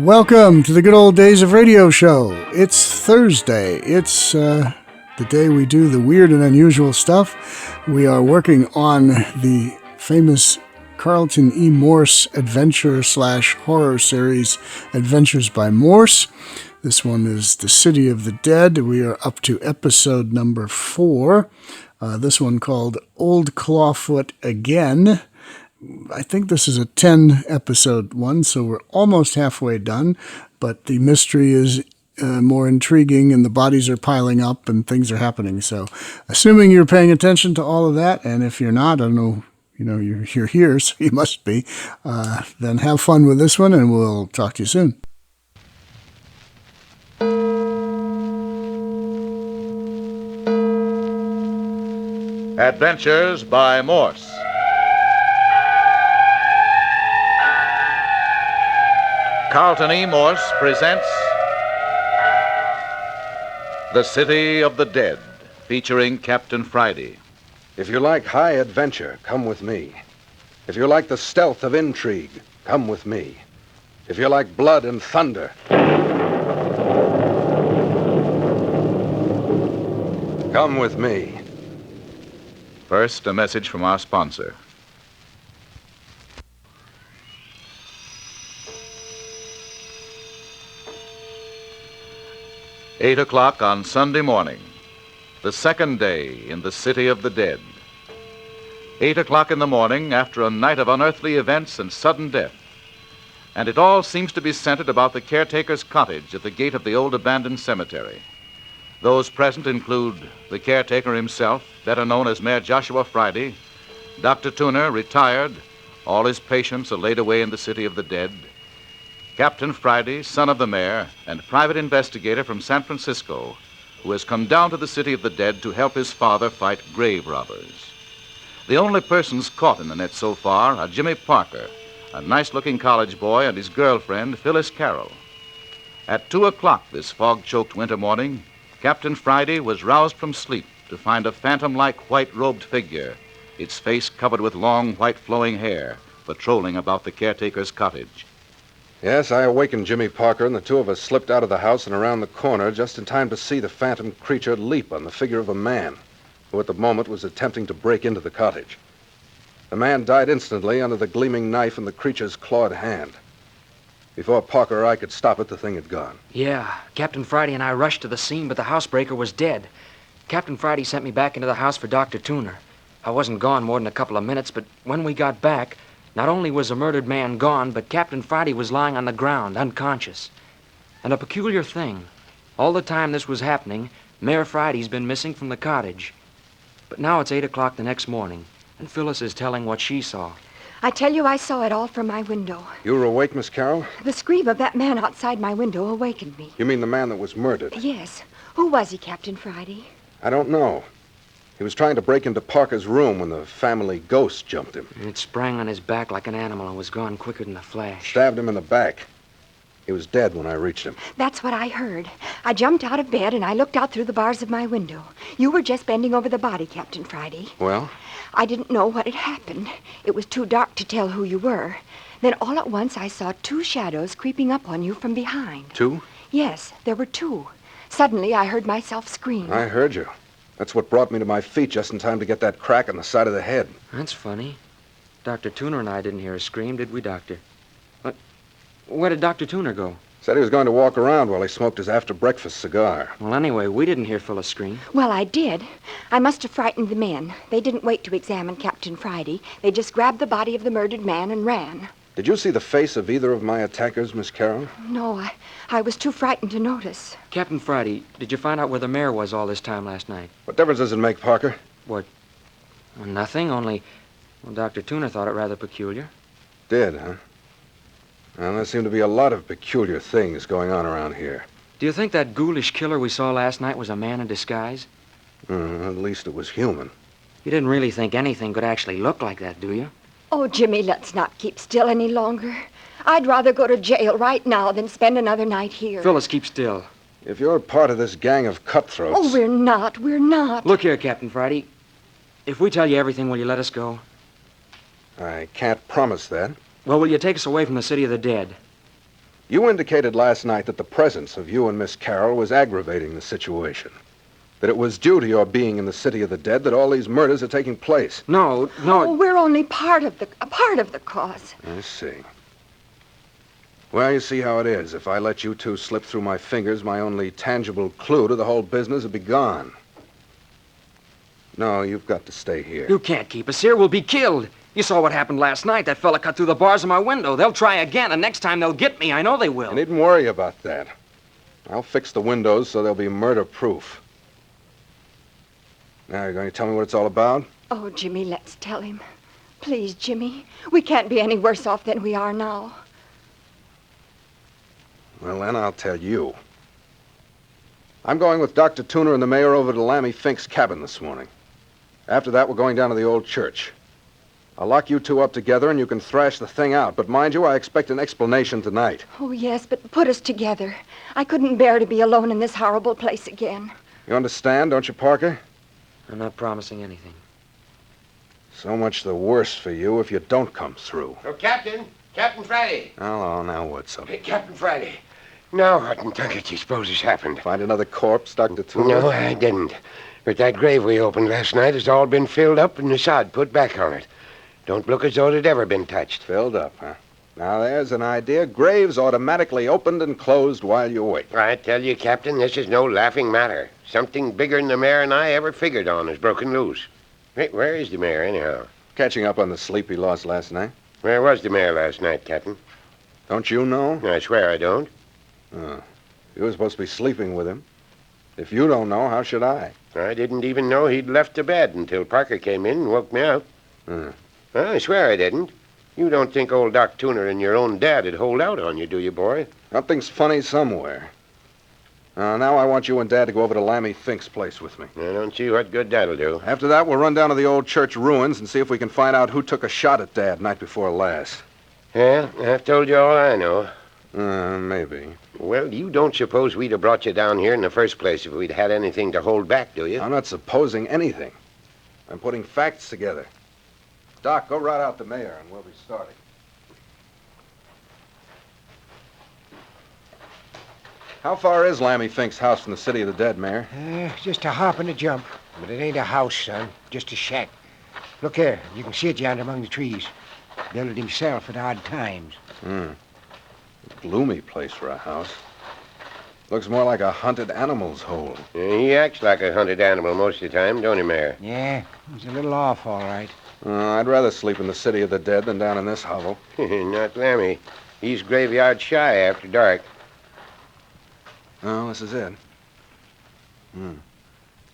Welcome to the Good Old Days of Radio Show. It's Thursday. It's the day we do the weird and unusual stuff. We are working on the famous Carlton E. Morse adventure/horror series, Adventures by Morse. This one is The City of the Dead. We are up to episode number 4. This one called Old Clawfoot Again. I think this is a 10-episode one, so we're almost halfway done, but the mystery is more intriguing, and the bodies are piling up, and things are happening. So, assuming you're paying attention to all of that, and if you're not, I don't know, you're here, so you must be, then have fun with this one, and we'll talk to you soon. Adventures by Morse. Carlton E. Morse presents The City of the Dead, featuring Captain Friday. If you like high adventure, come with me. If you like the stealth of intrigue, come with me. If you like blood and thunder, come with me. First, a message from our sponsor. Eight o'clock on Sunday morning, the second day in the City of the Dead. 8 o'clock in the morning after a night of unearthly events and sudden death. And it all seems to be centered about the caretaker's cottage at the gate of the old abandoned cemetery. Those present include the caretaker himself, better known as Mayor Joshua Friday, Dr. Tuner, retired, all his patients are laid away in the City of the Dead, Captain Friday, son of the mayor, and private investigator from San Francisco, who has come down to the City of the Dead to help his father fight grave robbers. The only persons caught in the net so far are Jimmy Parker, a nice-looking college boy, and his girlfriend, Phyllis Carroll. At 2 o'clock this fog-choked winter morning, Captain Friday was roused from sleep to find a phantom-like white-robed figure, its face covered with long, white flowing hair, patrolling about the caretaker's cottage. Yes, I awakened Jimmy Parker, and the two of us slipped out of the house and around the corner just in time to see the phantom creature leap on the figure of a man, who at the moment was attempting to break into the cottage. The man died instantly under the gleaming knife in the creature's clawed hand. Before Parker or I could stop it, the thing had gone. Yeah, Captain Friday and I rushed to the scene, but the housebreaker was dead. Captain Friday sent me back into the house for Dr. Tuner. I wasn't gone more than a couple of minutes, but when we got back, not only was the murdered man gone, but Captain Friday was lying on the ground, unconscious. And a peculiar thing, all the time this was happening, Mayor Friday's been missing from the cottage. But now it's 8 o'clock the next morning, and Phyllis is telling what she saw. I tell you, I saw it all from my window. You were awake, Miss Carroll? The scream of that man outside my window awakened me. You mean the man that was murdered? Yes. Who was he, Captain Friday? I don't know. He was trying to break into Parker's room when the family ghost jumped him. It sprang on his back like an animal and was gone quicker than a flash. Stabbed him in the back. He was dead when I reached him. That's what I heard. I jumped out of bed and I looked out through the bars of my window. You were just bending over the body, Captain Friday. Well? I didn't know what had happened. It was too dark to tell who you were. Then all at once I saw 2 shadows creeping up on you from behind. 2? Yes, there were 2. Suddenly I heard myself scream. I heard you. That's what brought me to my feet just in time to get that crack on the side of the head. That's funny. Dr. Tuner and I didn't hear a scream, did we, Doctor? Where did Dr. Tuner go? Said he was going to walk around while he smoked his after-breakfast cigar. Well, anyway, we didn't hear Phyllis scream. Well, I did. I must have frightened the men. They didn't wait to examine Captain Friday. They just grabbed the body of the murdered man and ran. Did you see the face of either of my attackers, Miss Carroll? No, I was too frightened to notice. Captain Friday, did you find out where the mayor was all this time last night? What difference does it make, Parker? What? Well, nothing, only... Well, Dr. Tuner thought it rather peculiar. Did, huh? Well, there seem to be a lot of peculiar things going on around here. Do you think that ghoulish killer we saw last night was a man in disguise? At least it was human. You didn't really think anything could actually look like that, do you? Oh, Jimmy, let's not keep still any longer. I'd rather go to jail right now than spend another night here. Phyllis, keep still. If you're part of this gang of cutthroats... Oh, we're not. Look here, Captain Friday. If we tell you everything, will you let us go? I can't promise that. Well, will you take us away from the City of the Dead? You indicated last night that the presence of you and Miss Carroll was aggravating the situation. That it was due to your being in the city of the dead that all these murders are taking place. No. Oh, we're only a part of the cause. I see. Well, you see how it is. If I let you two slip through my fingers, my only tangible clue to the whole business would be gone. No, you've got to stay here. You can't keep us here. We'll be killed. You saw what happened last night. That fella cut through the bars of my window. They'll try again, and next time they'll get me. I know they will. You needn't worry about that. I'll fix the windows so they'll be murder-proof. Now, you're going to tell me what it's all about? Oh, Jimmy, let's tell him. Please, Jimmy. We can't be any worse off than we are now. Well, then I'll tell you. I'm going with Dr. Tuner and the mayor over to Lammy Fink's cabin this morning. After that, we're going down to the old church. I'll lock you two up together and you can thrash the thing out. But mind you, I expect an explanation tonight. Oh, yes, but put us together. I couldn't bear to be alone in this horrible place again. You understand, don't you, Parker? I'm not promising anything. So much the worse for you if you don't come through. Oh, Captain Friday. Oh, now what's up? Hey, Captain Friday. Now, what in Tucket you suppose has happened? Find another corpse, Dr. Tuner? No, I didn't. But that grave we opened last night has all been filled up and the sod put back on it. Don't look as though it had ever been touched. Filled up, huh? Now, there's an idea. Graves automatically opened and closed while you wait. I tell you, Captain, this is no laughing matter. Something bigger than the mayor and I ever figured on has broken loose. Hey, where is the mayor, anyhow? Catching up on the sleep he lost last night. Where was the mayor last night, Captain? Don't you know? I swear I don't. You were supposed to be sleeping with him. If you don't know, how should I? I didn't even know he'd left the bed until Parker came in and woke me up. I swear I didn't. You don't think old Doc Tuner and your own dad would hold out on you, do you, boy? Something's funny somewhere. Now I want you and Dad to go over to Lammy Fink's place with me. I don't see what good that'll do. After that, we'll run down to the old church ruins and see if we can find out who took a shot at Dad night before last. Yeah, I've told you all I know. Maybe. Well, you don't suppose we'd have brought you down here in the first place if we'd had anything to hold back, do you? I'm not supposing anything. I'm putting facts together. Doc, go right out the mayor and we'll be starting. How far is Lammy Fink's house from the city of the dead, Mayor? Just a hop and a jump. But it ain't a house, son. Just a shack. Look here. You can see it yonder among the trees. Built it himself at odd times. Gloomy place for a house. Looks more like a hunted animal's hole. He acts like a hunted animal most of the time, don't he, Mayor? Yeah, he's a little off, all right. I'd rather sleep in the city of the dead than down in this hovel. Not Lammy. He's graveyard shy after dark. Oh, this is it.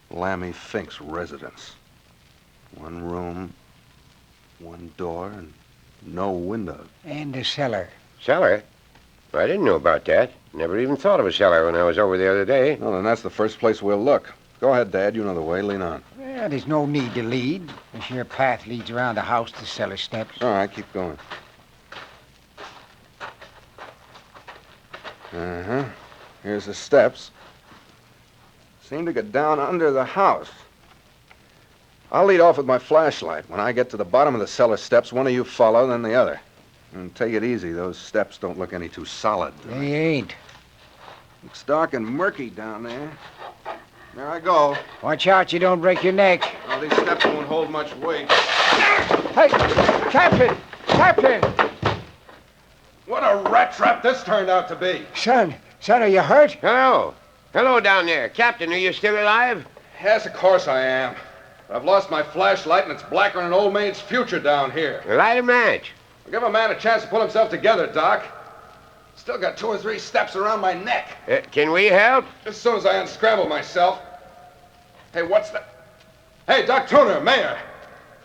Lammy Fink's residence. One room, one door, and no window. And a cellar. Cellar? I didn't know about that. Never even thought of a cellar when I was over the other day. Well, then that's the first place we'll look. Go ahead, Dad. You know the way. Lean on. Well, there's no need to lead. This here path leads around the house to cellar steps. All right, keep going. Here's the steps. Seem to get down under the house. I'll lead off with my flashlight. When I get to the bottom of the cellar steps, one of you follow, then the other. And take it easy. Those steps don't look any too solid. They ain't. It's dark and murky down there. There I go. Watch out you don't break your neck. Oh, these steps won't hold much weight. Hey, Captain! Captain! What a rat trap this turned out to be. Son, are you hurt? Hello. Hello down there. Captain, are you still alive? Yes, of course I am. But I've lost my flashlight, and it's blacker than an old maid's future down here. Light a match. I'll give a man a chance to pull himself together, Doc. Still got 2 or 3 steps around my neck. Can we help? As soon as I unscramble myself. Hey, what's that? Hey, Doc Tuner, Mayor.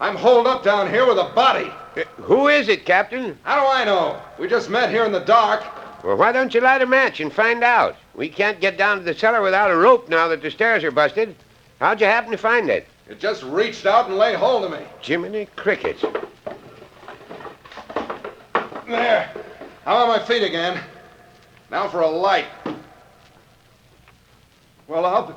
I'm holed up down here with a body. Who is it, Captain? How do I know? We just met here in the dark. Well, why don't you light a match and find out? We can't get down to the cellar without a rope now that the stairs are busted. How'd you happen to find it? It just reached out and laid hold of me. Jiminy crickets. There. I'm on my feet again. Now for a light. Well,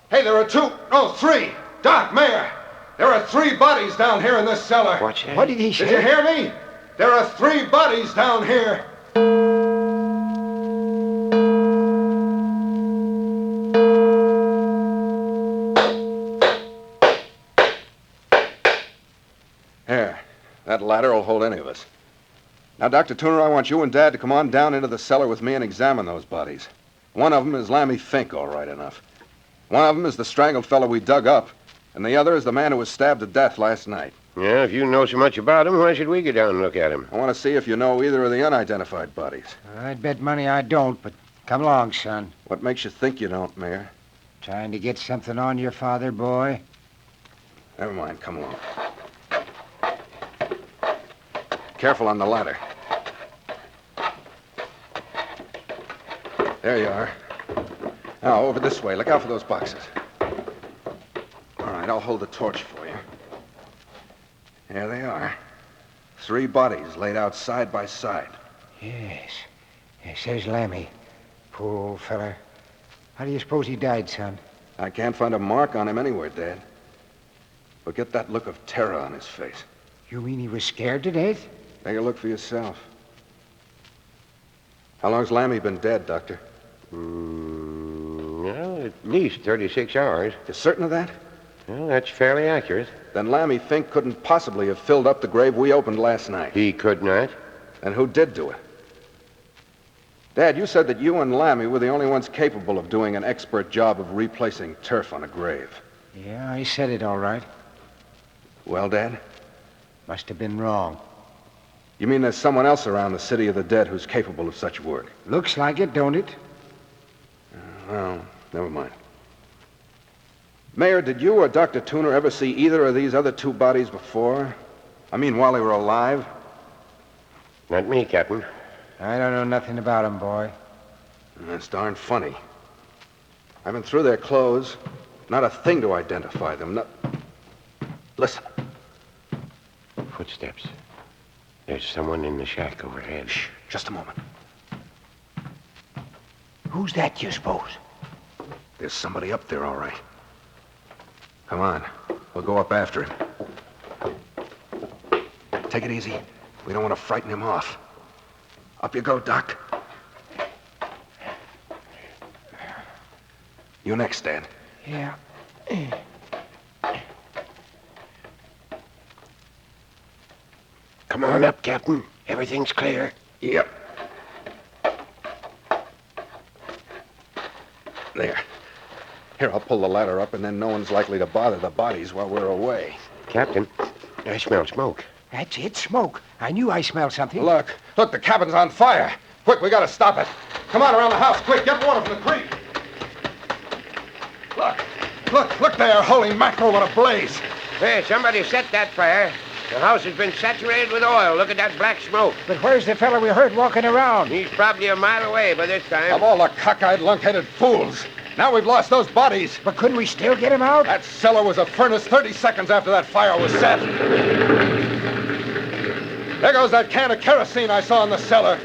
Hey, there are 3. Doc, Mayor. There are 3 bodies down here in this cellar. Watch that. What did he say? Did you hear me? There are 3 bodies down here. Here, that ladder will hold any of us. Now, Dr. Tuner, I want you and Dad to come on down into the cellar with me and examine those bodies. One of them is Lammy Fink, all right enough. One of them is the strangled fellow we dug up, and the other is the man who was stabbed to death last night. Yeah, if you know so much about him, why should we go down and look at him? I want to see if you know either of the unidentified bodies. I'd bet money I don't, but come along, son. What makes you think you don't, Mayor? Trying to get something on your father, boy? Never mind, come along. Careful on the ladder. There you are. Now, over this way. Look out for those boxes. All right, I'll hold the torch for you. There they are. 3 bodies laid out side by side. Yes. Yes, there's Lammy. Poor old feller. How do you suppose he died, son? I can't find a mark on him anywhere, Dad. But get that look of terror on his face. You mean he was scared to death? Take a look for yourself. How long's Lammy been dead, Doctor? Well, at least 36 hours. You certain of that? Well, that's fairly accurate. Then Lammy Fink couldn't possibly have filled up the grave we opened last night. He could not. And who did do it? Dad, you said that you and Lammy were the only ones capable of doing an expert job of replacing turf on a grave. Yeah, I said it all right. Well, Dad? Must have been wrong. You mean there's someone else around the city of the dead who's capable of such work? Looks like it, don't it? Well, never mind. Mayor, did you or Dr. Tuner ever see either of these other 2 bodies before? I mean, while they were alive? Not me, Captain. I don't know nothing about him, boy. That's darn funny. I've been through their clothes. Not a thing to identify them. Listen. Footsteps. There's someone in the shack overhead. Shh, just a moment. Who's that, you suppose? There's somebody up there, all right. Come on. We'll go up after him. Take it easy. We don't want to frighten him off. Up you go, Doc. You next, Dad. Yeah. Come on up, Captain. Everything's clear. Yep. There. Here, I'll pull the ladder up, and then no one's likely to bother the bodies while we're away. Captain, I smell smoke. That's it, smoke. I knew I smelled something. Look, the cabin's on fire. Quick, we gotta stop it. Come on around the house, quick, get water from the creek. Look there, holy mackerel, what a blaze. Hey, somebody set that fire. The house has been saturated with oil. Look at that black smoke. But where's the fellow we heard walking around? He's probably a mile away by this time. Of all the cockeyed, lunk-headed fools. Now we've lost those bodies. But couldn't we still get him out? That cellar was a furnace 30 seconds after that fire was set. There goes that can of kerosene I saw in the cellar.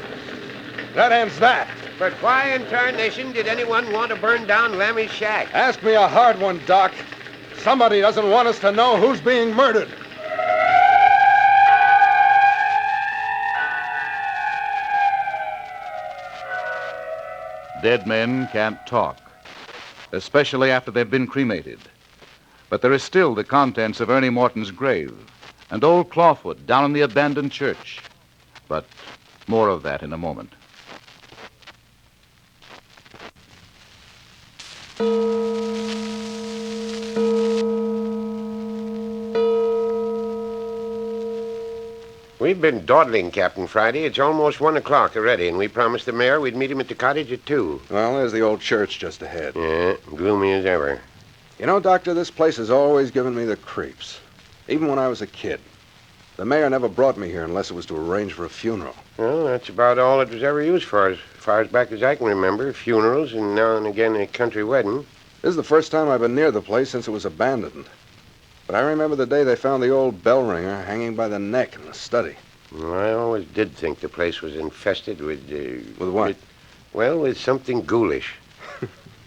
That ends that. But why in tarnation did anyone want to burn down Lammy's shack? Ask me a hard one, Doc. Somebody doesn't want us to know who's being murdered. Dead men can't talk, especially after they've been cremated. But there is still the contents of Ernie Morton's grave and old clawfoot down in the abandoned church. But more of that in a moment. We've been dawdling, Captain Friday. It's almost 1 o'clock already, and we promised the mayor we'd meet him at the cottage at 2. Well, there's the old church just ahead. Yeah, gloomy as ever. You know, Doctor, this place has always given me the creeps. Even when I was a kid. The mayor never brought me here unless it was to arrange for a funeral. Well, that's about all it was ever used for, as far as back as I can remember. Funerals and now and again a country wedding. This is the first time I've been near the place since it was abandoned. But I remember the day they found the old bell ringer hanging by the neck in the study. Well, I always did think the place was infested with... With what? With something ghoulish.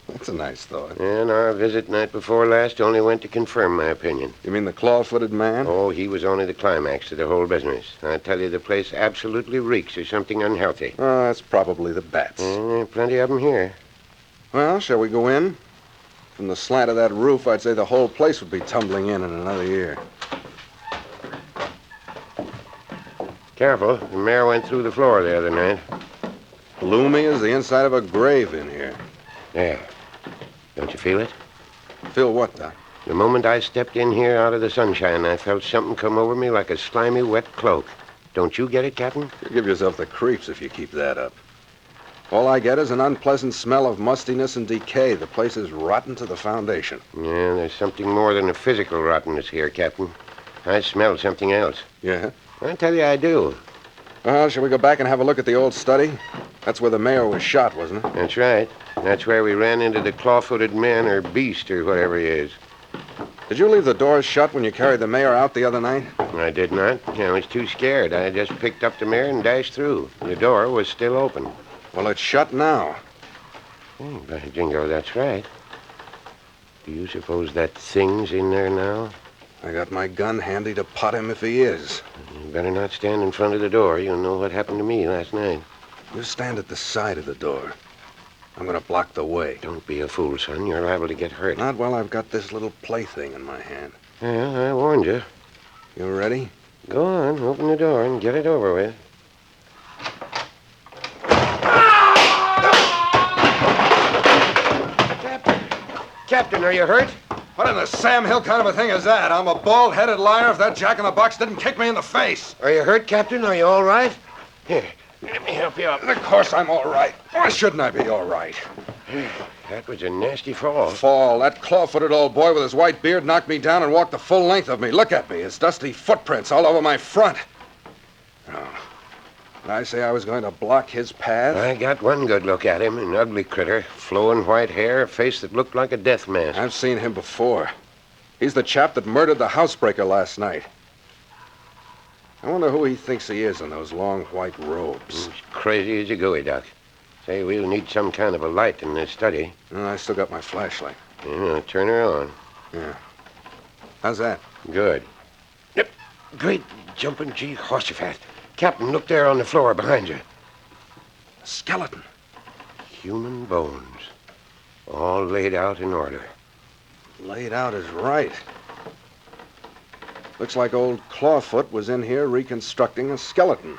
That's a nice thought. And our visit night before last only went to confirm my opinion. You mean the claw-footed man? Oh, he was only the climax to the whole business. I tell you, the place absolutely reeks of something unhealthy. Oh, that's probably the bats. There are plenty of them here. Well, shall we go in? From the slant of that roof, I'd say the whole place would be tumbling in another year. Careful. The mayor went through the floor the other night. Gloomy as the inside of a grave in here. There. Don't you feel it? Feel what, Doc? The moment I stepped in here out of the sunshine, I felt something come over me like a slimy, wet cloak. Don't you get it, Captain? You give yourself the creeps if you keep that up. All I get is an unpleasant smell of mustiness and decay. The place is rotten to the foundation. Yeah, there's something more than a physical rottenness here, Captain. I smell something else. Yeah? I tell you I do. Well, shall we go back and have a look at the old study? That's where the mayor was shot, wasn't it? That's right. That's where we ran into the claw-footed man or beast or whatever he is. Did you leave the doors shut when you carried the mayor out the other night? I did not. I was too scared. I just picked up the mare and dashed through. The door was still open. Well, it's shut now. By jingo, that's right. Do you suppose that thing's in there now? I got my gun handy to pot him if he is. You better not stand in front of the door. You'll know what happened to me last night. You stand at the side of the door. I'm going to block the way. Don't be a fool, son. You're liable to get hurt. Not while I've got this little plaything in my hand. Yeah, I warned you. You ready? Go on, open the door and get it over with. Captain, are you hurt? What in the Sam Hill kind of a thing is that? I'm a bald-headed liar if that jack-in-the-box didn't kick me in the face. Are you hurt, Captain? Are you all right? Here, let me help you up. Of course I'm all right. Why shouldn't I be all right? That was a nasty fall. Fall. That claw-footed old boy with his white beard knocked me down and walked the full length of me. Look at me. His dusty footprints all over my front. Oh. Did I say I was going to block his path? I got one good look at him, an ugly critter, flowing white hair, a face that looked like a death mask. I've seen him before. He's the chap that murdered the housebreaker last night. I wonder who he thinks he is in those long white robes. He's crazy as a gooey duck. Say, we'll need some kind of a light in this study. I still got my flashlight. Yeah, turn her on. Yeah. How's that? Good. Yep. Great jumping Jehoshaphat. Captain, look there on the floor behind you. A skeleton. Human bones. All laid out in order. Laid out is right. Looks like old Clawfoot was in here reconstructing a skeleton.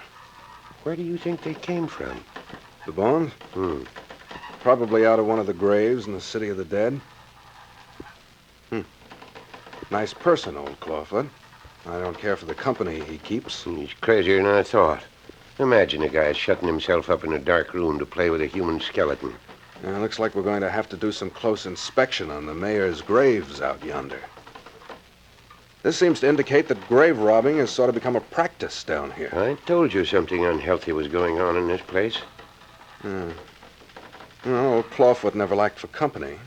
Where do you think they came from? The bones? Probably out of one of the graves in the City of the Dead. Nice person, old Clawfoot. I don't care for the company he keeps. He's crazier than I thought. Imagine a guy shutting himself up in a dark room to play with a human skeleton. Looks like we're going to have to do some close inspection on the mayor's graves out yonder. This seems to indicate that grave robbing has sort of become a practice down here. I told you something unhealthy was going on in this place. Old Clawfoot never lacked for company.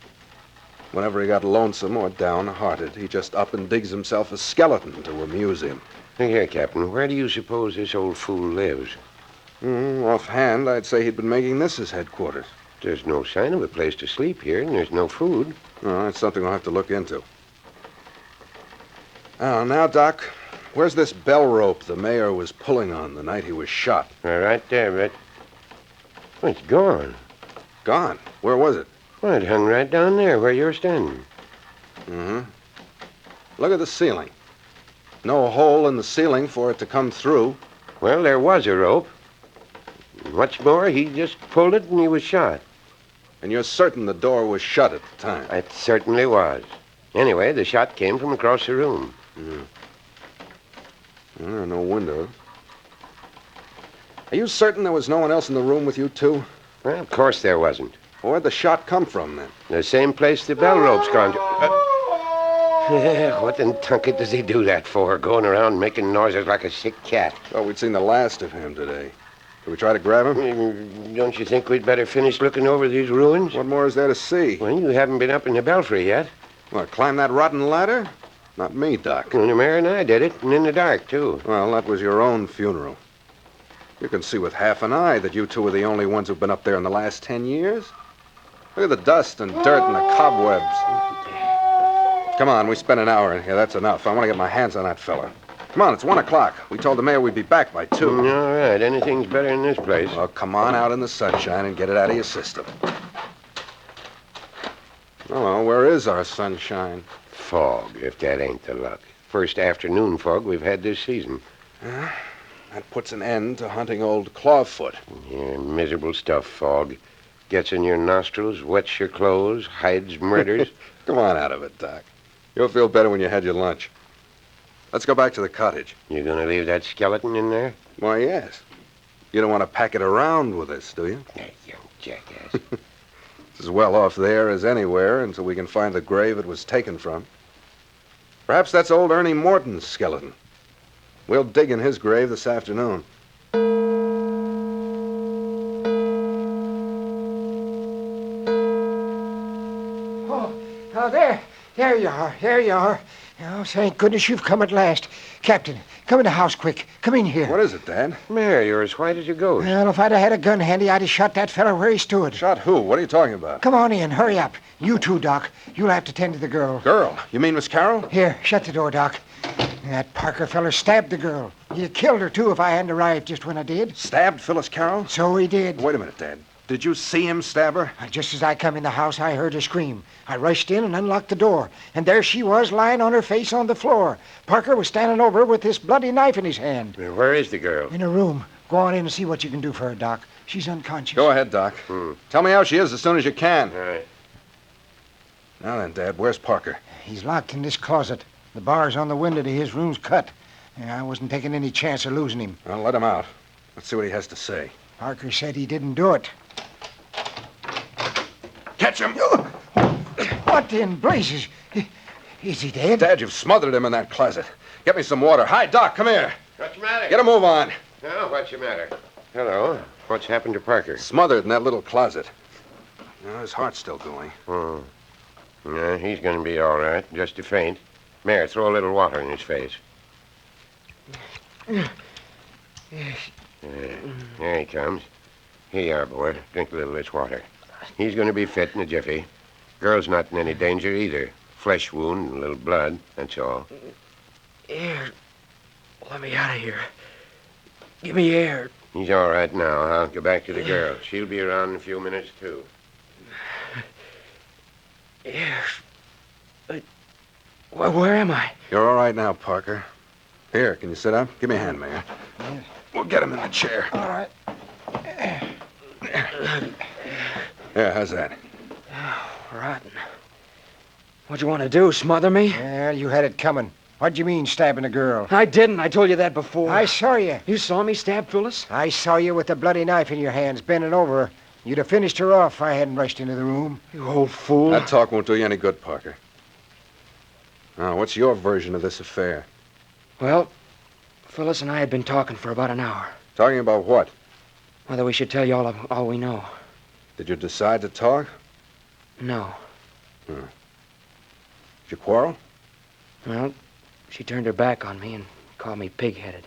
Whenever he got lonesome or downhearted, he just up and digs himself a skeleton to amuse him. Look here, Captain, where do you suppose this old fool lives? Offhand, I'd say he'd been making this his headquarters. There's no sign of a place to sleep here, and there's no food. That's something we'll have to look into. Now, Doc, where's this bell rope the mayor was pulling on the night he was shot? Right there, Brett. Oh, it's gone. Gone? Where was it? Well, it hung right down there where you're standing. Look at the ceiling. No hole in the ceiling for it to come through. Well, there was a rope. What's more, he just pulled it and he was shot. And you're certain the door was shut at the time? It certainly was. Anyway, the shot came from across the room. Well, there are no windows. Are you certain there was no one else in the room with you, too? Well, of course there wasn't. Where'd the shot come from, then? The same place the bell rope's gone to. What in tunket does he do that for? Going around making noises like a sick cat. Oh, we'd seen the last of him today. Should we try to grab him? Don't you think we'd better finish looking over these ruins? What more is there to see? Well, you haven't been up in the belfry yet. What, climb that rotten ladder? Not me, Doc. Well, the mayor and I did it, and in the dark, too. Well, that was your own funeral. You can see with half an eye that you two are the only ones who've been up there in the last 10 years. Look at the dust and dirt and the cobwebs. Come on, we spent an hour in here. That's enough. I want to get my hands on that fella. Come on, it's 1 o'clock. We told the mayor we'd be back by 2. All right, anything's better in this place. Well, come on out in the sunshine and get it out of your system. Oh, where is our sunshine? Fog, if that ain't the luck. First afternoon fog we've had this season. That puts an end to hunting old Clawfoot. Yeah, miserable stuff, Fog. Gets in your nostrils, wets your clothes, hides murders. Come on out of it, Doc. You'll feel better when you had your lunch. Let's go back to the cottage. You gonna leave that skeleton in there? Why, yes. You don't want to pack it around with us, do you? That young jackass. It's as well off there as anywhere until we can find the grave it was taken from. Perhaps that's old Ernie Morton's skeleton. We'll dig in his grave this afternoon. Oh, there you are. There you are. Oh, thank goodness you've come at last. Captain, come in the house quick. Come in here. What is it, Dad? Mare, you're as white as a ghost. Well, if I'd have had a gun handy, I'd have shot that fella where he stood. Shot who? What are you talking about? Come on in. Hurry up. You too, Doc. You'll have to tend to the girl. Girl? You mean Miss Carroll? Here, shut the door, Doc. That Parker feller stabbed the girl. He killed her, too, if I hadn't arrived just when I did. Stabbed Phyllis Carroll? So he did. Wait a minute, Dad. Did you see him stab her? Just as I come in the house, I heard her scream. I rushed in and unlocked the door. And there she was, lying on her face on the floor. Parker was standing over her with this bloody knife in his hand. Where is the girl? In her room. Go on in and see what you can do for her, Doc. She's unconscious. Go ahead, Doc. Tell me how she is as soon as you can. All right. Now then, Dad, where's Parker? He's locked in this closet. The bars on the window to his room's cut. I wasn't taking any chance of losing him. Well, let him out. Let's see what he has to say. Parker said he didn't do it. Catch him! What in blazes? Is he dead? Dad, you've smothered him in that closet. Get me some water. Hi, Doc, come here. What's the matter? Get a move on. Oh, what's the matter? Hello. What's happened to Parker? Smothered in that little closet. His heart's still going. Yeah, he's going to be all right. Just a faint. Mare, throw a little water in his face. There he comes. Here you are, boy. Drink a little of this water. He's going to be fit in a jiffy. Girl's not in any danger either. Flesh wound and a little blood, that's all. Air. Let me out of here. Give me air. He's all right now. I'll go back to the girl. She'll be around in a few minutes, too. Air. Where am I? You're all right now, Parker. Here, can you sit up? Give me a hand, Mayor. We'll get him in the chair. All right. Yeah, how's that? Rotten. What'd you want to do, smother me? Well, you had it coming. What'd you mean, stabbing a girl? I didn't. I told you that before. I saw you. You saw me stab Phyllis? I saw you with the bloody knife in your hands, bending over her. You'd have finished her off if I hadn't rushed into the room. You old fool. That talk won't do you any good, Parker. Now, what's your version of this affair? Well, Phyllis and I had been talking for about an hour. Talking about what? Whether we should tell you all we know. Did you decide to talk? No. Did you quarrel? Well, she turned her back on me and called me pig-headed.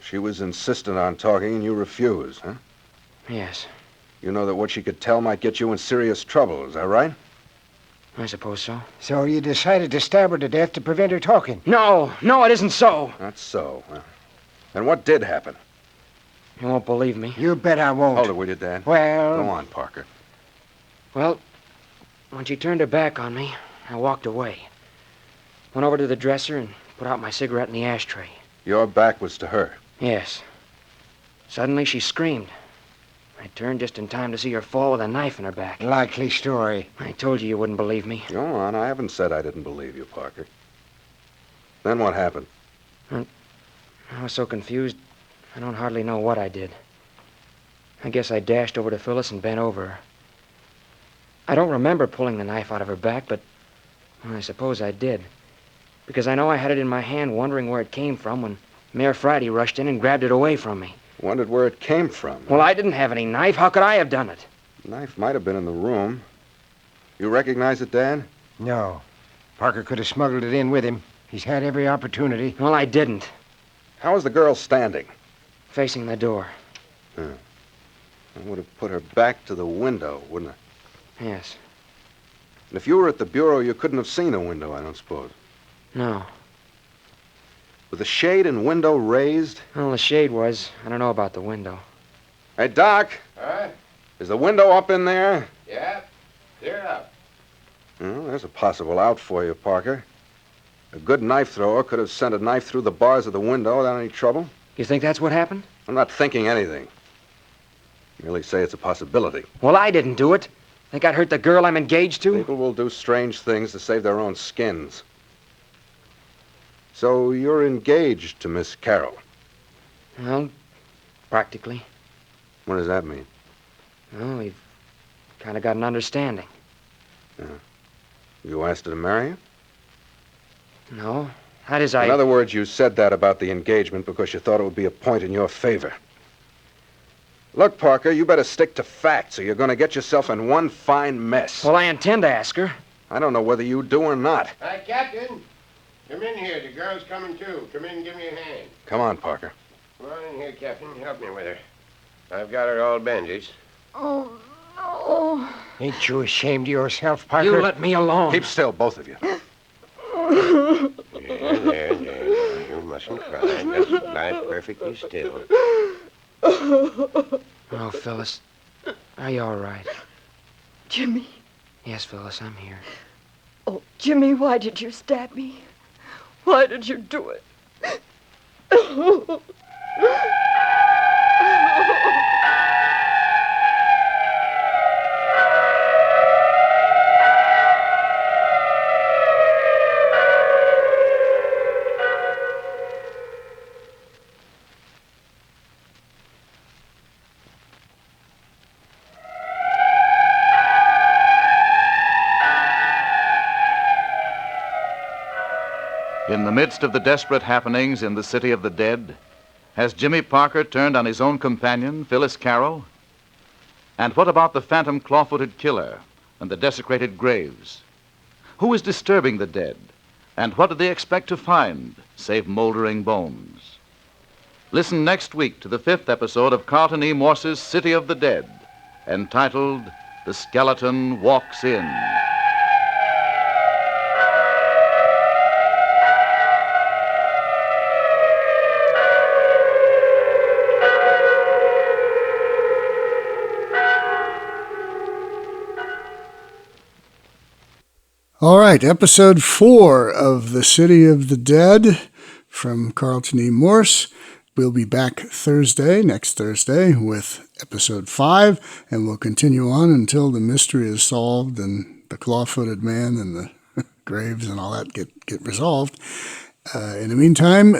She was insistent on talking and you refused, huh? Yes, You know that what she could tell might get you in serious trouble, is that right? I suppose so. So you decided to stab her to death to prevent her talking? No, it isn't so. That's so. Then what did happen? You won't believe me. You bet I won't. Hold it, will you, Dad? Well... Go on, Parker. Well, when she turned her back on me, I walked away. Went over to the dresser and put out my cigarette in the ashtray. Your back was to her. Yes. Suddenly she screamed. I turned just in time to see her fall with a knife in her back. Likely story. I told you wouldn't believe me. Go on. I haven't said I didn't believe you, Parker. Then what happened? I was so confused, I don't hardly know what I did. I guess I dashed over to Phyllis and bent over her. I don't remember pulling the knife out of her back, but well, I suppose I did. Because I know I had it in my hand wondering where it came from when Mayor Friday rushed in and grabbed it away from me. Wondered where it came from. Well, I didn't have any knife. How could I have done it? The knife might have been in the room. You recognize it, Dad? No. Parker could have smuggled it in with him. He's had every opportunity. Well, I didn't. How was the girl standing? Facing the door. I would have put her back to the window, wouldn't it? Yes. And if you were at the bureau, you couldn't have seen the window, I don't suppose. No. With the shade and window raised? Well, the shade was. I don't know about the window. Hey, Doc. Huh? Is the window up in there? Yeah. Clear up. Well, there's a possible out for you, Parker. A good knife thrower could have sent a knife through the bars of the window without any trouble. You think that's what happened? I'm not thinking anything. I merely say it's a possibility. Well, I didn't do it. Think I'd hurt the girl I'm engaged to? People will do strange things to save their own skins. So you're engaged to Miss Carroll. Well, practically. What does that mean? Well, we've kind of got an understanding. You asked her to marry you? No, that is, I... In other words, you said that about the engagement because you thought it would be a point in your favor. Look, Parker, you better stick to facts or you're going to get yourself in one fine mess. Well, I intend to ask her. I don't know whether you do or not. Hi, Captain. Come in here. The girl's coming, too. Come in and give me a hand. Come on, Parker. Come on in here, Captain. Help me with her. I've got her all bandaged. Oh, no. Ain't you ashamed of yourself, Parker? You let me alone. Keep still, both of you. There. You mustn't cry. Just lie perfectly still. Oh, Phyllis, are you all right? Jimmy. Yes, Phyllis, I'm here. Oh, Jimmy, why did you stab me? Why did you do it? In the midst of the desperate happenings in the city of the dead, has Jimmy Parker turned on his own companion, Phyllis Carroll? And what about the phantom claw-footed killer and the desecrated graves? Who is disturbing the dead? And what do they expect to find, save moldering bones? Listen next week to the 5th episode of Carlton E. Morse's City of the Dead, entitled The Skeleton Walks In. All right, episode 4 of The City of the Dead from Carlton E. Morse. We'll be back next Thursday, with episode 5, and we'll continue on until the mystery is solved and the claw-footed man and the graves and all that get resolved. In the meantime,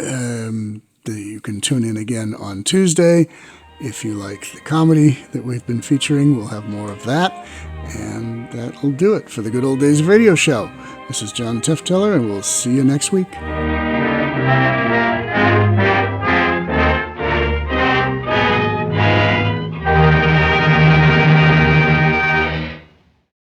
you can tune in again on Tuesday. If you like the comedy that we've been featuring, we'll have more of that. And that'll do it for the Good Old Days of Radio show. This is John Tifteller, and we'll see you next week.